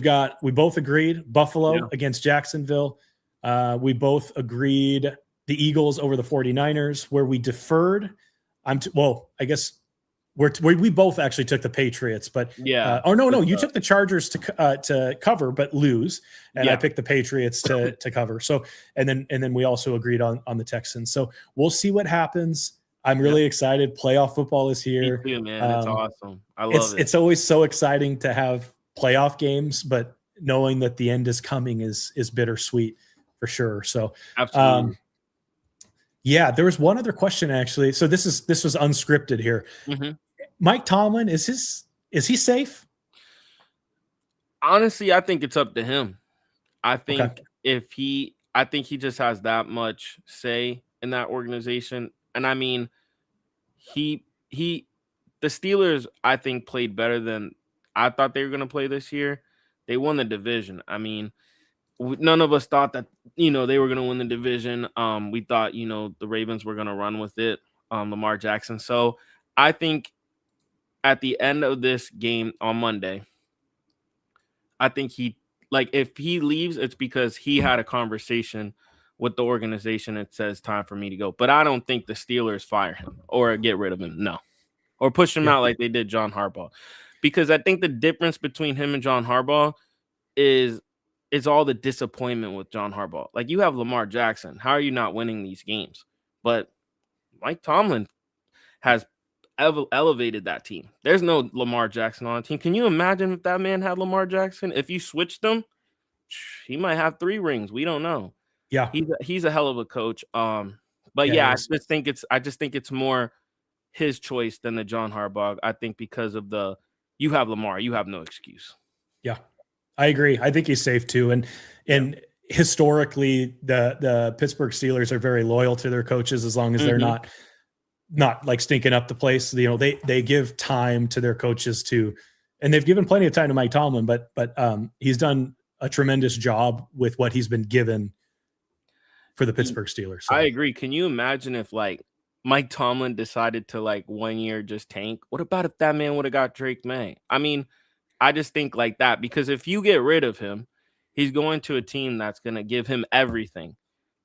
both agreed Buffalo against Jacksonville. We both agreed the Eagles over the 49ers. Where we deferred, I guess we both actually took the Patriots, but you took the Chargers to cover but lose, and I picked the Patriots to cover. So and then we also agreed on the Texans. So we'll see what happens. I'm really excited. Playoff football is here. Me too, man. It's awesome. I love it. It's always so exciting to have playoff games, but knowing that the end is coming is bittersweet for sure. So absolutely. There was one other question actually. So this was unscripted here. Mm-hmm. Mike Tomlin, is he safe? Honestly, I think it's up to him. I think I think he just has that much say in that organization. And I mean, the Steelers, I think, played better than I thought they were going to play this year. They won the division. I mean, none of us thought that, they were going to win the division. We thought, the Ravens were going to run with it, Lamar Jackson. So I think at the end of this game on Monday, I think if he leaves, it's because he had a conversation with the organization that says time for me to go. But I don't think the Steelers fire him or get rid of him. No. Or push him out like they did John Harbaugh. Because I think the difference between him and John Harbaugh is all the disappointment with John Harbaugh. Like, you have Lamar Jackson. How are you not winning these games? But Mike Tomlin has elevated that team. There's no Lamar Jackson on the team. Can you imagine if that man had Lamar Jackson? If you switched them, he might have 3 rings. We don't know. Yeah, he's a hell of a coach. But I just think it's more his choice than the John Harbaugh. I think because of you have Lamar, you have no excuse. Yeah, I agree. I think he's safe too. And historically, the Pittsburgh Steelers are very loyal to their coaches as long as they're not like stinking up the place. They give time to their coaches and they've given plenty of time to Mike Tomlin, but he's done a tremendous job with what he's been given for the Pittsburgh Steelers. So. I agree. Can you imagine if Mike Tomlin decided to 1 year just tank? What about if that man would have got Drake May? I mean, I just think like that, because if you get rid of him, he's going to a team that's going to give him everything.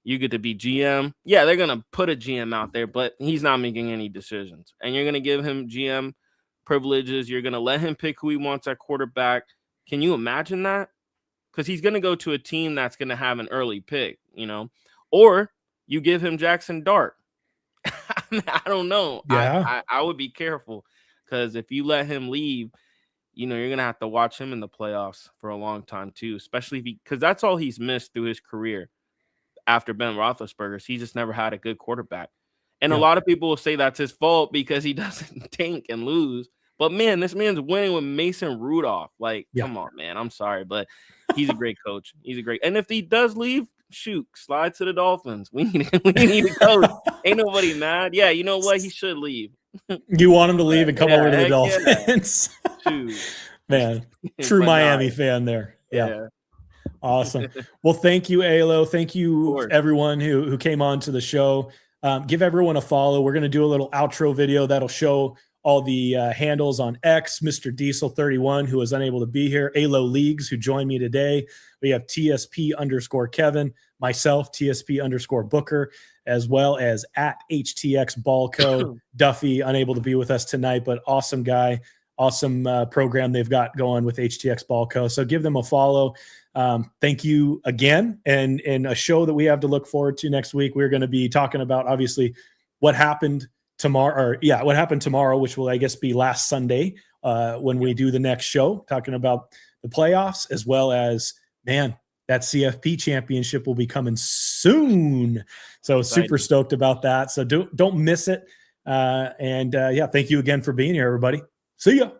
You get to be GM. Yeah, they're going to put a GM out there, but he's not making any decisions. And you're going to give him GM privileges. You're going to let him pick who he wants at quarterback. Can you imagine that? Because he's going to go to a team that's going to have an early pick, Or you give him Jackson Dart. I don't know. Yeah. I would be careful, because if you let him leave, you're going to have to watch him in the playoffs for a long time too, especially because that's all he's missed through his career after Ben Roethlisberger. He just never had a good quarterback. And a lot of people will say that's his fault because he doesn't tank and lose. But, man, this man's winning with Mason Rudolph. Come on, man. I'm sorry, but he's a great coach. And if he does leave, shoot, slide to the Dolphins. We need a coach. Ain't nobody mad. Yeah, you know what? He should leave. You want him to leave and come over to the Dolphins? Yeah. Man, true Miami fan there. Yeah. Awesome. Well, thank you, Alo. Thank you, everyone who came on to the show. Give everyone a follow. We're going to do a little outro video that'll show all the handles on X, Mr. Diesel31, who was unable to be here, Alo Leagues, who joined me today. We have TSP_Kevin, myself, TSP_Booker, as well as at HTX Ballco. Duffy, unable to be with us tonight, but awesome guy. Awesome program they've got going with HTX Ballco. So give them a follow. Thank you again. And a show that we have to look forward to next week, we're going to be talking about, obviously, what happened tomorrow, which will, I guess, be last Sunday when we do the next show, talking about the playoffs, as well as, man, that CFP championship will be coming soon. So super stoked about that. So don't miss it. Thank you again for being here, everybody. See ya.